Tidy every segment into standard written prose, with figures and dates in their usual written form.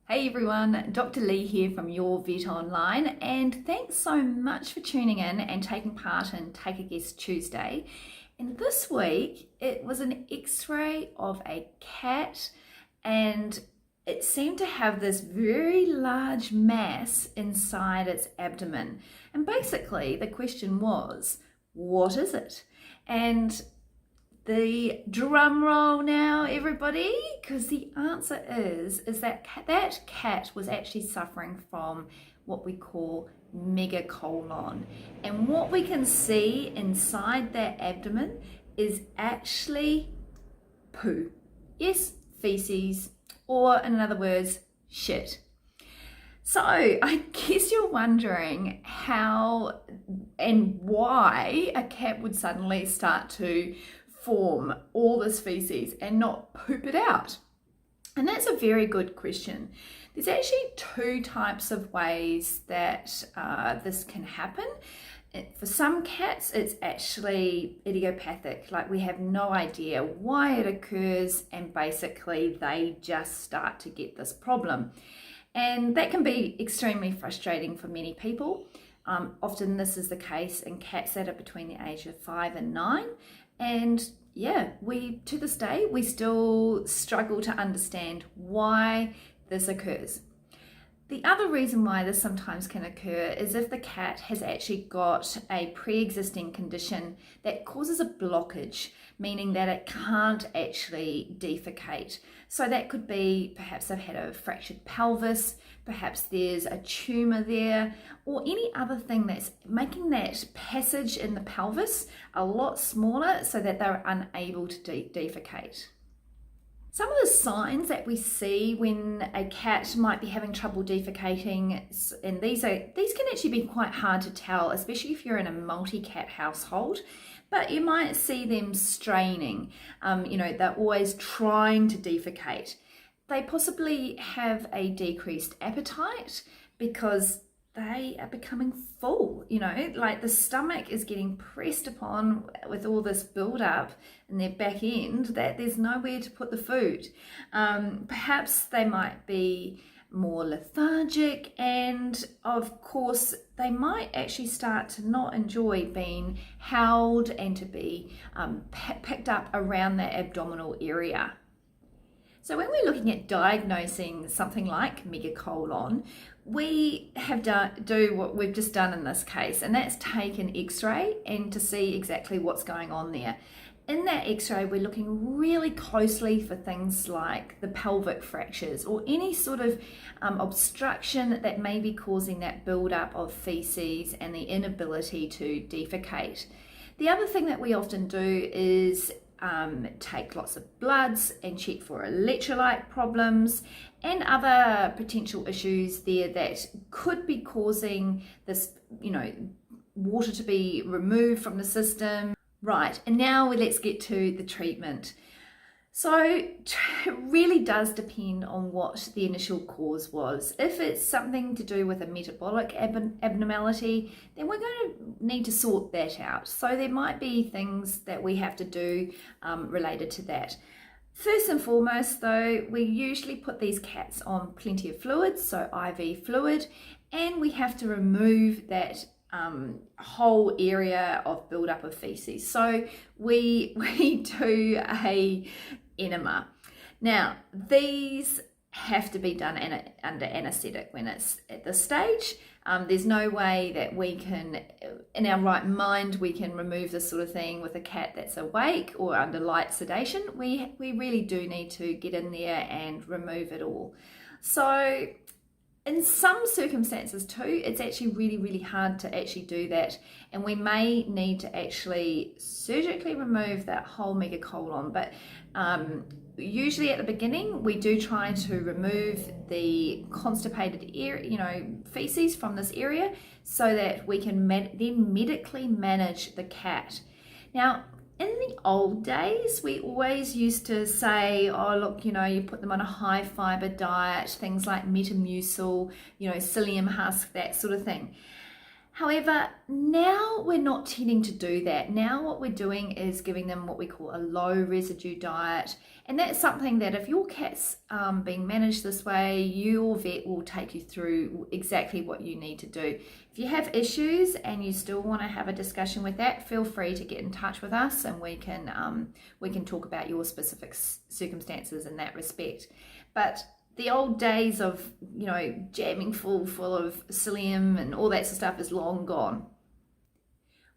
Hey everyone, Dr. Lee here from Your Vet Online, and thanks so much for tuning in and taking part in Take a Guess Tuesday. And this week it was an x-ray of a cat, and it seemed to have this very large mass inside its abdomen. And basically the question was, what is it? And the drum roll now, everybody, because the answer is that that cat was actually suffering from what we call megacolon. And what we can see inside that abdomen is actually poo. Yes, feces, or in other words, shit. So I guess you're wondering how and why a cat would suddenly start to form all this feces and not poop it out. And that's a very good question. There's actually two types of ways that this can happen. For some cats, it's actually idiopathic, like we have no idea why it occurs, and basically they just start to get this problem. And that can be extremely frustrating for many people. Often this is the case in cats that are between the age of 5 and 9. And yeah, to this day, we still struggle to understand why this occurs. The other reason why this sometimes can occur is if the cat has actually got a pre-existing condition that causes a blockage, meaning that it can't actually defecate. So that could be perhaps they've had a fractured pelvis, perhaps there's a tumor there, or any other thing that's making that passage in the pelvis a lot smaller so that they're unable to defecate. Some of the signs that we see when a cat might be having trouble defecating, and these can actually be quite hard to tell, especially if you're in a multi-cat household, but you might see them straining. They're always trying to defecate. They possibly have a decreased appetite because they are becoming full, like the stomach is getting pressed upon with all this build-up in their back end that there's nowhere to put the food. Perhaps they might be more lethargic, and of course they might actually start to not enjoy being held and to be picked up around the abdominal area. So when we're looking at diagnosing something like megacolon, we have do what we've just done in this case, and that's take an x-ray and to see exactly what's going on there. In that x-ray, we're looking really closely for things like the pelvic fractures or any sort of obstruction that may be causing that buildup of feces and the inability to defecate. The other thing that we often do is take lots of bloods and check for electrolyte problems and other potential issues there that could be causing this, water to be removed from the system. Right, and now let's get to the treatment. So it really does depend on what the initial cause was. If it's something to do with a metabolic abnormality, then we're going to need to sort that out. So there might be things that we have to do related to that. First and foremost though, we usually put these cats on plenty of fluids, so IV fluid, and we have to remove that whole area of buildup of feces. So we do a enema. Now these have to be done under anesthetic when it's at this stage. There's no way that we can, in our right mind, we can remove this sort of thing with a cat that's awake or under light sedation. We really do need to get in there and remove it all. So in some circumstances too, it's actually really, really hard to actually do that. And we may need to actually surgically remove that whole megacolon. But usually at the beginning, we do try to remove the constipated area, feces from this area so that we can then medically manage the cat. Now, in the old days, we always used to say, oh, look, you put them on a high fiber diet, things like Metamucil, psyllium husk, that sort of thing. However, now we're not tending to do that. Now what we're doing is giving them what we call a low residue diet. And that's something that if your cat's being managed this way, your vet will take you through exactly what you need to do. If you have issues and you still want to have a discussion with that, feel free to get in touch with us, and we can talk about your specific circumstances in that respect. But the old days of, jamming full of psyllium and all that sort of stuff is long gone.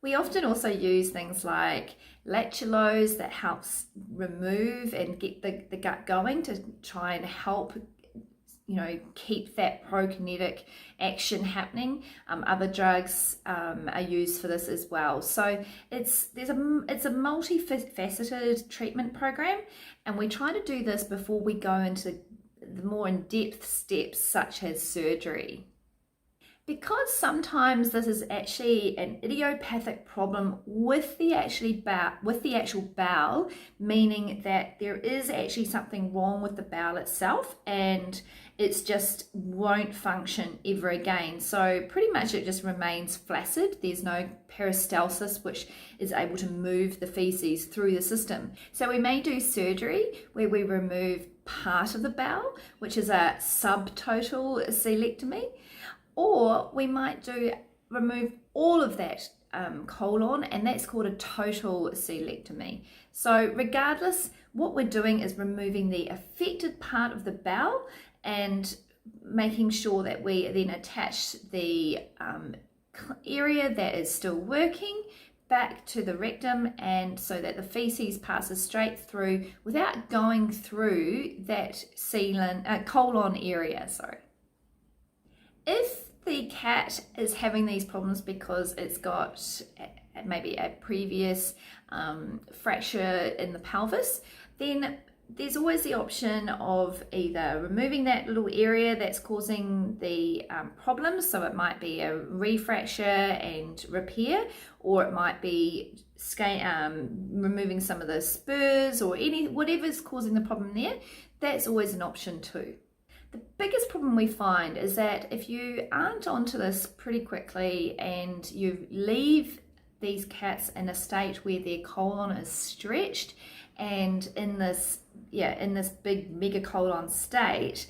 We often also use things like lactulose that helps remove and get the gut going to try and help, keep that prokinetic action happening. Other drugs are used for this as well. So it's a multifaceted treatment program, and we try to do this before we go into the more in-depth steps such as surgery. Because sometimes this is actually an idiopathic problem with the actual bowel, meaning that there is actually something wrong with the bowel itself and it's just won't function ever again. So pretty much it just remains flaccid. There's no peristalsis, which is able to move the feces through the system. So we may do surgery where we remove part of the bowel, which is a subtotal coelectomy. Or we might remove all of that colon, and that's called a total coelectomy. So regardless, what we're doing is removing the affected part of the bowel and making sure that we then attach the area that is still working back to the rectum, and so that the feces passes straight through without going through that colon area. If the cat is having these problems because it's got maybe a previous fracture in the pelvis, then there's always the option of either removing that little area that's causing the problem. So it might be a refracture and repair, or it might be removing some of the spurs or whatever's causing the problem there. That's always an option too. The biggest problem we find is that if you aren't onto this pretty quickly and you leave these cats in a state where their colon is stretched and in this big megacolon state,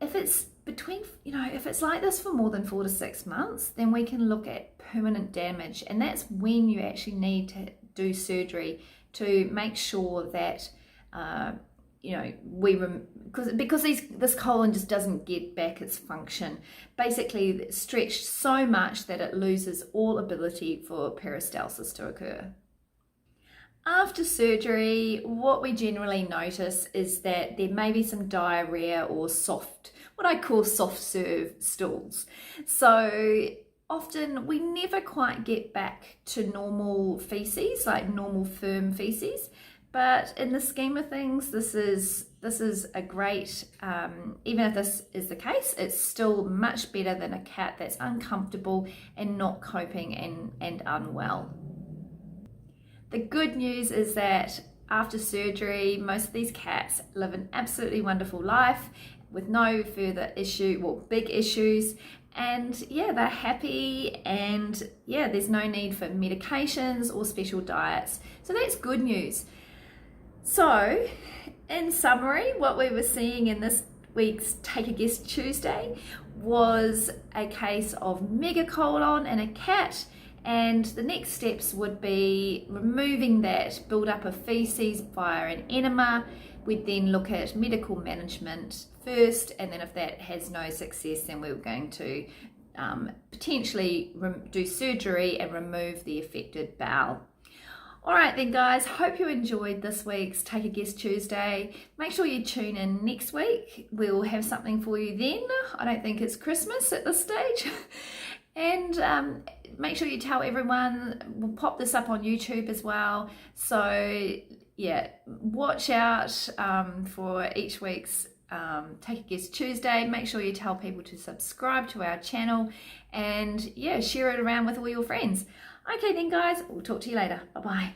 if it's if it's like this for more than 4 to 6 months, then we can look at permanent damage, and that's when you actually need to do surgery to make sure that because this colon just doesn't get back its function. Basically, it's stretched so much that it loses all ability for peristalsis to occur. After surgery, what we generally notice is that there may be some diarrhea or what I call soft serve stools. So often we never quite get back to normal feces, like normal firm feces. But in the scheme of things, this is a great, even if this is the case, it's still much better than a cat that's uncomfortable and not coping and unwell. The good news is that after surgery, most of these cats live an absolutely wonderful life with no further big issues. And they're happy, and there's no need for medications or special diets. So that's good news. So, in summary, what we were seeing in this week's Take a Guess Tuesday was a case of megacolon in a cat, and the next steps would be removing that build-up of feces via an enema. We'd then look at medical management first, and then if that has no success, then we were going to potentially do surgery and remove the affected bowel. All right then guys, hope you enjoyed this week's Take a Guess Tuesday. Make sure you tune in next week. We'll have something for you then. I don't think it's Christmas at this stage. And make sure you tell everyone. We'll pop this up on YouTube as well. So watch out for each week's Take a Guess Tuesday. Make sure you tell people to subscribe to our channel and share it around with all your friends. Okay then guys, we'll talk to you later. Bye bye.